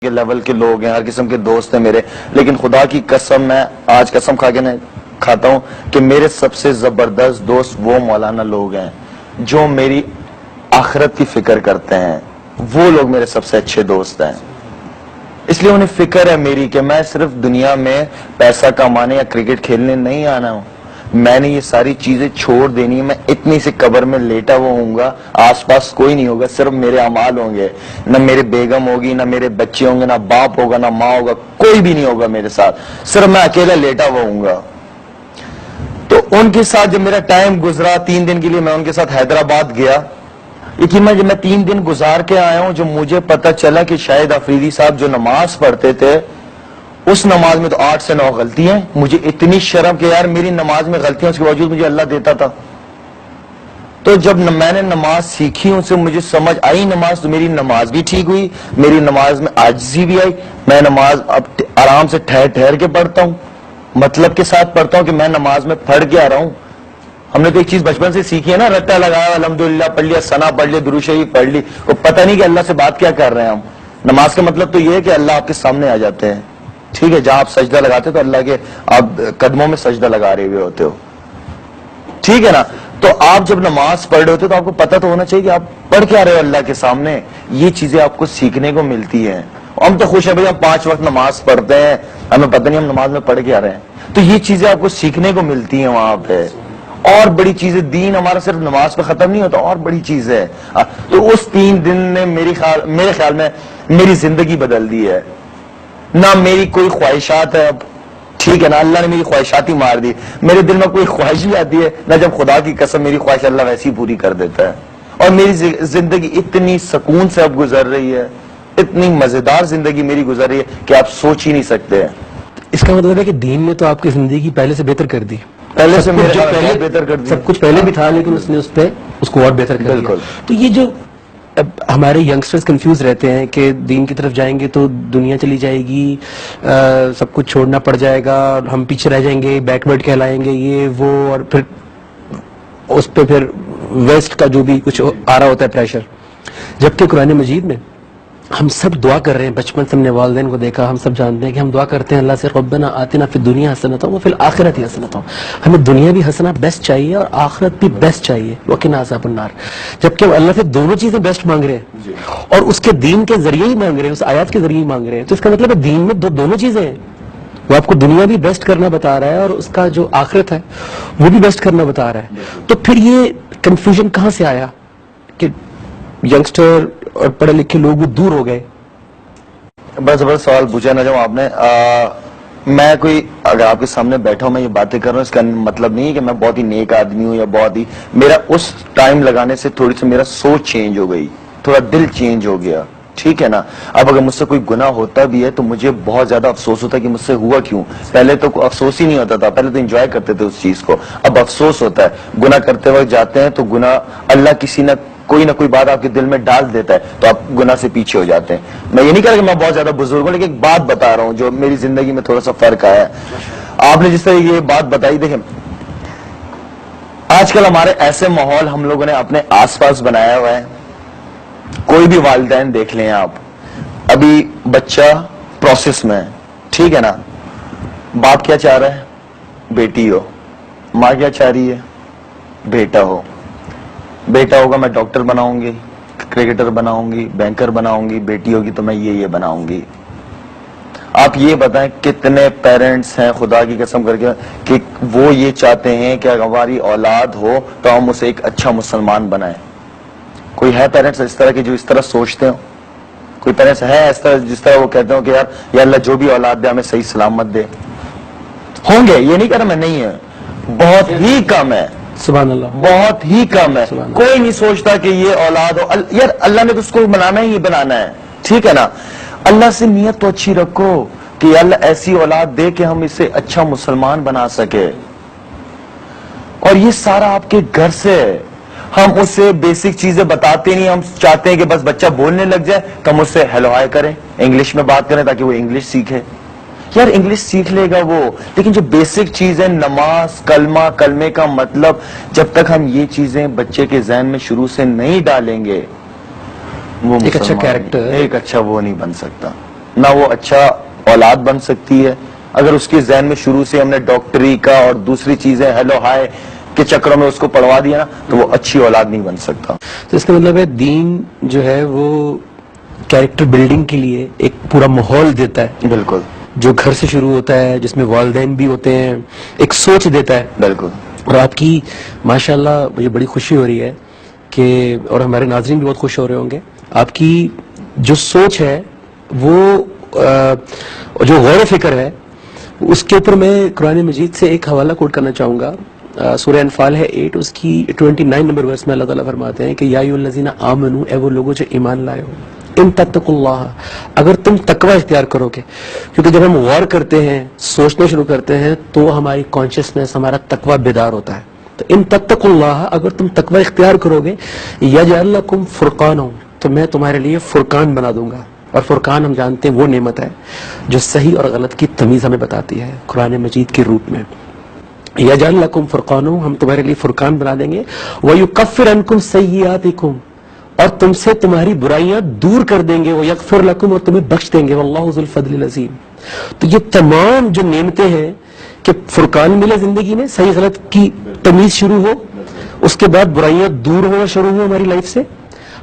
کے لیول کے لوگ ہیں، ہر قسم کے دوست ہیں میرے، لیکن خدا کی قسم میں آج قسم کھا کے کھاتا ہوں کہ میرے سب سے زبردست دوست وہ مولانا لوگ ہیں جو میری آخرت کی فکر کرتے ہیں. وہ لوگ میرے سب سے اچھے دوست ہیں، اس لیے انہیں فکر ہے میری کہ میں صرف دنیا میں پیسہ کمانے یا کرکٹ کھیلنے نہیں آنا ہوں. میں نے یہ ساری چیزیں چھوڑ دینی ہے. میں اتنی سی قبر میں لیٹا ہوا ہوں گا، آس پاس کوئی نہیں ہوگا، صرف میرے اعمال ہوں گے. نہ میرے بیگم ہوگی، نہ میرے بچے ہوں گے، نہ باپ ہوگا، نہ ماں ہوگا، کوئی بھی نہیں ہوگا میرے ساتھ، صرف میں اکیلا لیٹا ہوا ہوں گا. تو ان کے ساتھ جب میرا ٹائم گزرا 3 دن کے لیے، میں ان کے ساتھ حیدرآباد گیا. لیکن جب میں 3 دن گزار کے آیا ہوں، جو مجھے پتا چلا کہ شاہد افریدی صاحب جو نماز پڑھتے تھے اس نماز میں تو 8 سے 9 غلطی ہیں. مجھے اتنی شرم کہ یار میری نماز میں غلطیاں، اس کے باوجود مجھے اللہ دیتا تھا. تو جب میں نے نماز سیکھی ان سے، مجھے سمجھ آئی نماز، تو میری نماز بھی ٹھیک ہوئی، میری نماز میں عاجزی بھی آئی. میں نماز اب آرام سے ٹھہر کے پڑھتا ہوں، مطلب کے ساتھ پڑھتا ہوں کہ میں نماز میں پڑھ کے آ رہا ہوں. ہم نے تو ایک چیز بچپن سے سیکھی ہے نا، رٹا لگایا، الحمدللہ پڑھ لیا، ثنا پڑھ لیا، درود شریف پڑھ لی، وہ پتہ نہیں کہ اللہ سے بات کیا کر رہے ہیں ہم. نماز کا مطلب تو یہ ہے کہ اللہ آپ کے سامنے آ جاتے ہیں. ٹھیک ہے، جہاں آپ سجدہ لگاتے تو اللہ کے آپ قدموں میں سجدہ لگا رہے ہوئے ہوتے ہو. ٹھیک ہے نا. تو آپ جب نماز پڑھ رہے ہوتے تو آپ کو پتہ تو ہونا چاہیے کہ آپ پڑھ کے آ رہے ہو اللہ کے سامنے. یہ چیزیں آپ کو سیکھنے کو ملتی ہیں. ہم تو خوش ہیں بھائی، ہم 5 وقت نماز پڑھتے ہیں، ہمیں پتہ نہیں ہم نماز میں پڑھ کے آ رہے ہیں. تو یہ چیزیں آپ کو سیکھنے کو ملتی ہیں وہاں پہ. اور بڑی چیزیں، دین ہمارا صرف نماز پہ ختم نہیں ہوتا، اور بڑی چیز ہے. تو اس 3 دن نے میرے خیال میں میری زندگی بدل دی ہے. نہ میری کوئی خواہشات ہے اب، ٹھیک ہے نا، اللہ نے میری خواہشات ہی مار دی. میرے دل میں کوئی خواہش بھی آتی ہے نہ، جب خدا کی قسم میری خواہش اللہ ویسی پوری کر دیتا ہے. اور میری زندگی اتنی سکون سے اب گزر رہی ہے، اتنی مزیدار زندگی میری گزر رہی ہے کہ آپ سوچ ہی نہیں سکتے. اس کا مطلب ہے کہ دین نے تو آپ کی زندگی پہلے سے بہتر کر دی. پہلے سے بہتر کر دی. سب کچھ پہلے بھی تھا، لیکن اس نے اس کو اور بہتر کر دیا. بالکل. تو یہ جو ہمارے ینگسٹرز کنفیوز رہتے ہیں کہ دین کی طرف جائیں گے تو دنیا چلی جائے گی، سب کچھ چھوڑنا پڑ جائے گا، ہم پیچھے رہ جائیں گے، بیکورڈ کہلائیں گے، یہ وہ، اور پھر اس پہ پھر ویسٹ کا جو بھی کچھ آ رہا ہوتا ہے پریشر. جبکہ قرآن مجید میں ہم سب دعا کر رہے ہیں. بچپن سے ہم نے والدین کو دیکھا، ہم سب جانتے ہیں کہ ہم دعا کرتے ہیں اللہ سے، ربنا آتنا فی الدنیا حسنۃ وفی الآخرۃ حسنۃ. ہمیں دنیا بھی حسنہ بیسٹ چاہیے اور آخرت بھی بیسٹ چاہیے، وقنا عذاب النار. جبکہ ہم اللہ سے دونوں چیزیں بیسٹ مانگ رہے ہیں اور اس کے دین کے ذریعے ہی مانگ رہے ہیں، اس آیات کے ذریعے ہی مانگ رہے ہیں. تو اس کا مطلب ہے دین میں دونوں چیزیں ہیں. وہ آپ کو دنیا بھی بیسٹ کرنا بتا رہا ہے اور اس کا جو آخرت ہے وہ بھی بیسٹ کرنا بتا رہا ہے. تو پھر یہ کنفیوژن کہاں سے آیا کہ ینگسٹر اور پڑھے لکھے لوگ وہ دور ہو گئے؟ بڑا زبردست سوال پوچھا نا جب آپ نے. میں کوئی اگر آپ کے سامنے بیٹھا ہوں، میں یہ باتیں کر رہا ہوں، اس کا مطلب نہیں ہے کہ میں بہت ہی نیک آدمی ہوں یا بہت ہی. میرا اس ٹائم لگانے سے تھوڑی سی میرا سوچ چینج ہو گئی، تھوڑا دل چینج ہو گیا. ٹھیک ہے نا. اب اگر مجھ سے کوئی گناہ ہوتا بھی ہے تو مجھے بہت زیادہ افسوس ہوتا ہے کہ مجھ سے ہوا کیوں. پہلے تو افسوس ہی نہیں ہوتا تھا، پہلے تو انجوائے کرتے تھے اس چیز کو. اب افسوس ہوتا ہے. گناہ کرتے وقت جاتے ہیں تو گناہ اللہ کوئی نہ کوئی بات آپ کے دل میں ڈال دیتا ہے تو آپ گناہ سے پیچھے ہو جاتے ہیں. میں یہ نہیں کہہ رہا کہ میں بہت زیادہ بزرگ ہوں، لیکن ایک بات بتا رہا ہوں جو میری زندگی میں تھوڑا سا فرق آیا ہے. آپ نے جس طرح یہ بات بتائی، دیکھیں آج کل ہمارے ایسے ماحول ہم لوگوں نے اپنے آس پاس بنایا ہوا ہے. کوئی بھی والدین دیکھ لیں آپ، ابھی بچہ پروسیس میں ہے، ٹھیک ہے نا. باپ کیا چاہ رہا ہے؟ بیٹی ہو. ماں کیا چاہ رہی ہے؟ بیٹا ہو. بیٹا ہوگا میں ڈاکٹر بناؤں گی، کرکٹر بناؤں گی، بینکر بناؤں گی. بیٹی ہوگی تو میں یہ بناؤں گی. آپ یہ بتائیں کتنے پیرنٹس ہیں خدا کی قسم کر کے کہ وہ یہ چاہتے ہیں کہ اگر ہماری اولاد ہو تو ہم اسے ایک اچھا مسلمان بنائیں. کوئی ہے پیرنٹس اس طرح کے جو اس طرح سوچتے ہوں؟ کوئی پیرنٹس ہے اس طرح جس طرح وہ کہتے ہوں کہ یار یا اللہ جو بھی اولاد دے ہمیں صحیح سلامت دے؟ ہوں گے، یہ نہیں کہہ رہا میں نہیں ہے، بہت ہی کم ہے. سبحان اللہ. بہت ہی کم ہے. کوئی نہیں سوچتا کہ یہ اولاد ہو. یار اللہ نے تو اس کو بنانا ہی بنانا ہے، ٹھیک ہے نا. اللہ سے نیت تو اچھی رکھو کہ اللہ ایسی اولاد دے کہ ہم اسے اچھا مسلمان بنا سکے. اور یہ سارا آپ کے گھر سے ہے. ہم اسے بیسک چیزیں بتاتے نہیں، ہم چاہتے ہیں کہ بس بچہ بولنے لگ جائے تو ہم اس سے ہیلو ہائے کریں، انگلش میں بات کریں تاکہ وہ انگلش سیکھے. یار انگلش سیکھ لے گا وہ، لیکن جو بیسک چیز ہے نماز، کلمے کا مطلب، جب تک ہم یہ چیزیں بچے کے ذہن میں شروع سے نہیں ڈالیں گے وہ ایک اچھا کیریکٹر، ایک اچھا وہ نہیں بن سکتا. نہ وہ اچھا اولاد بن سکتی ہے. اگر اس کے ذہن میں شروع سے ہم نے ڈاکٹری کا اور دوسری چیزیں ہیلو ہائے کے چکروں میں اس کو پڑھوا دیا نا تو وہ اچھی اولاد نہیں بن سکتا. تو اس کا مطلب ہے دین جو ہے وہ کیریکٹر بلڈنگ کے لیے ایک پورا ماحول دیتا ہے. بالکل. جو گھر سے شروع ہوتا ہے, جس میں والدین بھی ہوتے ہیں, ایک سوچ دیتا ہے. بالکل. اور آپ کی ماشاءاللہ مجھے بڑی خوشی ہو رہی ہے کہ, اور ہمارے ناظرین بھی بہت خوش ہو رہے ہوں گے, آپ کی جو سوچ ہے وہ جو غور و فکر ہے اس کے اوپر میں قرآن مجید سے ایک حوالہ کوٹ کرنا چاہوں گا. سورہ انفال ہے 8, اس کی 29 نمبر ورس میں اللہ تعالیٰ فرماتے ہیں کہ یا ایھا الذین آمنوا, اے وہ لوگوں جو ایمان لائے ہو, ان تتقوا اللہ, اگر تم تقوی اختیار کرو گے. کیونکہ جب ہم غور کرتے ہیں, سوچنا شروع کرتے ہیں تو ہماری کانشیسنس, ہمارا تقوی بیدار ہوتا ہے. تو ان تتقوا اللہ, اگر تم تقوی اختیار کرو گے, یجعل لکم فرقانا, تو میں تمہارے لیے فرقان بنا دوں گا. اور فرقان ہم جانتے ہیں وہ نعمت ہے جو صحیح اور غلط کی تمیز ہمیں بتاتی ہے قرآن مجید کے روپ میں. یجعل لکم فرقانا, ہم تمہارے لیے فرقان بنا دیں گے. ویکفر عنکم سیئاتکم, اور تم سے تمہاری برائیاں دور کر دیں گے. ویغفر لکم, اور تمہیں بخش دیں گے. واللہ ذو الفضل العظیم. تو یہ تمام جو نعمتیں ہیں کہ فرقان ملے زندگی میں, صحیح غلط کی تمیز شروع ہو, اس کے بعد برائیاں دور ہونا شروع ہو ہماری لائف سے,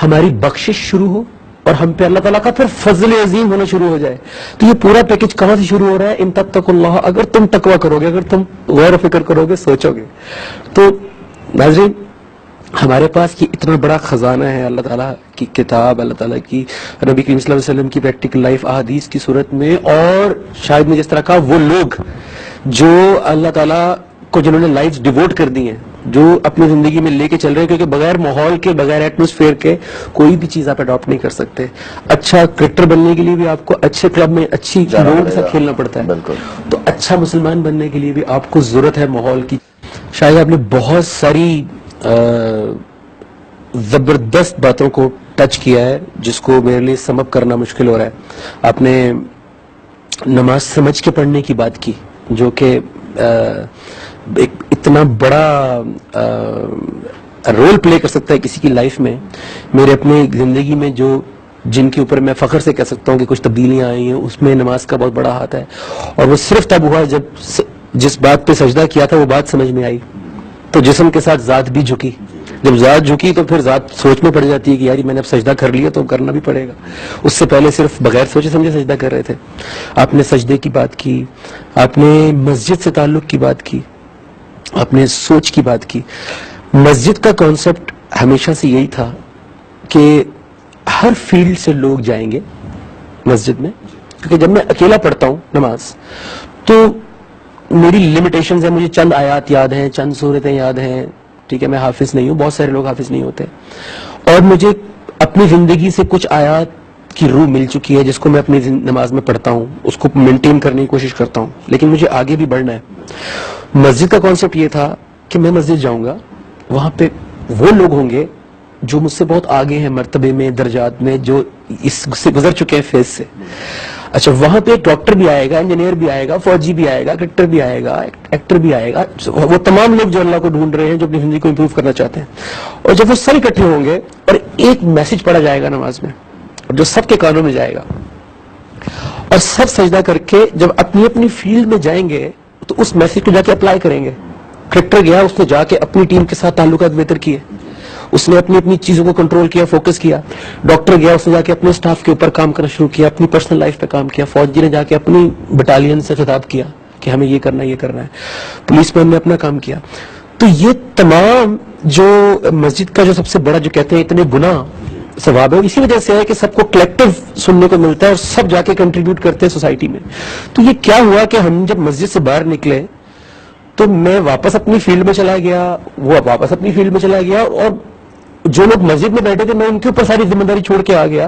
ہماری بخشش شروع ہو, اور ہم پہ اللہ تعالیٰ کا پھر فضل عظیم ہونا شروع ہو جائے. تو یہ پورا پیکج کہاں سے شروع ہو رہا ہے؟ ان تتقوا اللہ, اگر تم تقوی کرو گے, اگر تم غور و فکر کرو گے, سوچو گے. تو ناظرین, ہمارے پاس یہ اتنا بڑا خزانہ ہے, اللہ تعالیٰ کی کتاب, اللہ تعالیٰ کی نبی کریم صلی اللہ علیہ وسلم کی پریکٹیکل لائف احادیث کی صورت میں, اور شاید میں جس طرح کہا وہ لوگ جو اللہ تعالیٰ کو جنہوں نے لائف ڈیووٹ کر دی ہیں, جو اپنی زندگی میں لے کے چل رہے ہیں, کیونکہ بغیر ماحول کے, بغیر ایٹموسفیئر کے کوئی بھی چیز آپ اڈاپٹ نہیں کر سکتے. اچھا کرکٹر بننے کے لیے بھی آپ کو اچھے کلب میں اچھی لوگوں کے ساتھ کھیلنا پڑتا ہے. تو اچھا مسلمان بننے کے لیے بھی آپ کو ضرورت ہے ماحول کی. شاید آپ نے بہت ساری زبردست باتوں کو ٹچ کیا ہے جس کو میرے لیے سم اپ کرنا مشکل ہو رہا ہے. آپ نے نماز سمجھ کے پڑھنے کی بات کی, جو کہ ایک اتنا بڑا رول پلے کر سکتا ہے کسی کی لائف میں. میرے اپنے زندگی میں جو جن کے اوپر میں فخر سے کہہ سکتا ہوں کہ کچھ تبدیلیاں آئی ہیں, اس میں نماز کا بہت بڑا ہاتھ ہے. اور وہ صرف تب ہوا جب جس بات پہ سجدہ کیا تھا وہ بات سمجھ میں آئی, تو جسم کے ساتھ ذات بھی جھکی. جب ذات جھکی تو پھر ذات سوچ میں پڑ جاتی ہے کہ یار میں نے اب سجدہ کر لیا تو کرنا بھی پڑے گا. اس سے پہلے صرف بغیر سوچے سمجھے سجدہ کر رہے تھے. آپ نے سجدے کی بات کی, آپ نے مسجد سے تعلق کی بات کی, آپ نے سوچ کی بات کی. مسجد کا کانسیپٹ ہمیشہ سے یہی تھا کہ ہر فیلڈ سے لوگ جائیں گے مسجد میں, کیونکہ جب میں اکیلا پڑھتا ہوں نماز تو میری لمیٹیشنز ہیں, مجھے چند آیات یاد ہیں, چند سورتیں یاد ہیں, ٹھیک ہے, میں حافظ نہیں ہوں, بہت سارے لوگ حافظ نہیں ہوتے, اور مجھے اپنی زندگی سے کچھ آیات کی روح مل چکی ہے جس کو میں اپنی نماز میں پڑھتا ہوں, اس کو مینٹین کرنے کی کوشش کرتا ہوں, لیکن مجھے آگے بھی بڑھنا ہے. مسجد کا کانسیپٹ یہ تھا کہ میں مسجد جاؤں گا, وہاں پہ وہ لوگ ہوں گے جو مجھ سے بہت آگے ہیں مرتبے میں, درجات میں, جو اس سے گزر چکے ہیں فیز سے. اچھا, وہاں پہ ایک ڈاکٹر بھی آئے گا, انجینئر بھی آئے گا, فوجی بھی آئے گا, کرکٹر بھی آئے گا, ایکٹر بھی آئے گا, وہ تمام لوگ جو اللہ کو ڈھونڈ رہے ہیں, جو اپنی زندگی کو امپروو کرنا چاہتے ہیں. اور جب وہ سب اکٹھے ہوں گے اور ایک میسج پڑھا جائے گا نماز میں, اور جو سب کے کانوں میں جائے گا, اور سب سجدہ کر کے جب اپنی اپنی فیلڈ میں جائیں گے تو اس میسج کو جا کے اپلائی کریں گے. کرکٹر گیا, اس نے جا کے اپنی ٹیم کے ساتھ تعلقات بہتر کیے, اس نے اپنی اپنی چیزوں کو کنٹرول کیا, فوکس کیا. ڈاکٹر گیا, اس نے جا کے اپنے سٹاف کے اوپر کام کرنا شروع کیا, اپنی پرسنل لائف پہ کام کیا. فوجی نے جا کے اپنی بٹالین سے خطاب کیا کہ ہمیں یہ کرنا ہے, یہ کرنا ہے. پولیس مین نے اپنا کام کیا. تو یہ تمام جو مسجد کا جو سب سے بڑا جو کہتے ہیں اتنے گنا ثواب ہے, اسی وجہ سے ہے کہ سب کو کلیکٹو سننے کو ملتا ہے اور سب جا کے کنٹریبیوٹ کرتے ہیں سوسائٹی میں. تو یہ کیا ہوا کہ ہم جب مسجد سے باہر نکلے تو میں واپس اپنی فیلڈ میں چلا گیا, وہ واپس اپنی فیلڈ میں چلا گیا, اور جو لوگ مسجد میں بیٹھے تھے میں ان کے اوپر ساری ذمہ داری چھوڑ کے آ گیا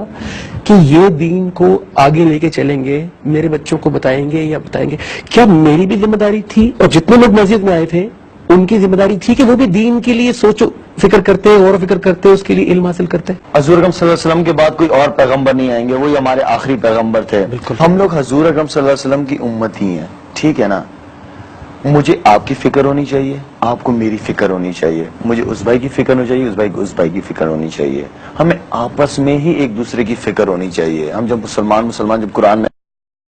کہ یہ دین کو آگے لے کے چلیں گے, میرے بچوں کو بتائیں گے یا بتائیں گے. کیا میری بھی ذمہ داری تھی, اور جتنے لوگ مسجد میں آئے تھے ان کی ذمہ داری تھی کہ وہ بھی دین کے لیے سوچو فکر کرتے, غور و فکر کرتے, اس کے لیے علم حاصل کرتے. حضور اکرم صلی اللہ علیہ وسلم کے بعد کوئی اور پیغمبر نہیں آئیں گے, وہی ہمارے آخری پیغمبر تھے. ہم لوگ حضور اکرم صلی اللہ علیہ وسلم کی امت ہی ہیں, ٹھیک ہے نا. مجھے آپ کی فکر ہونی چاہیے, آپ کو میری فکر ہونی چاہیے, مجھے اس بھائی کی فکر ہونی چاہیے, اس بھائی کو اس بھائی کی فکر ہونی چاہیے. ہمیں آپس میں ہی ایک دوسرے کی فکر ہونی چاہیے. ہم جب مسلمان جب قرآن میں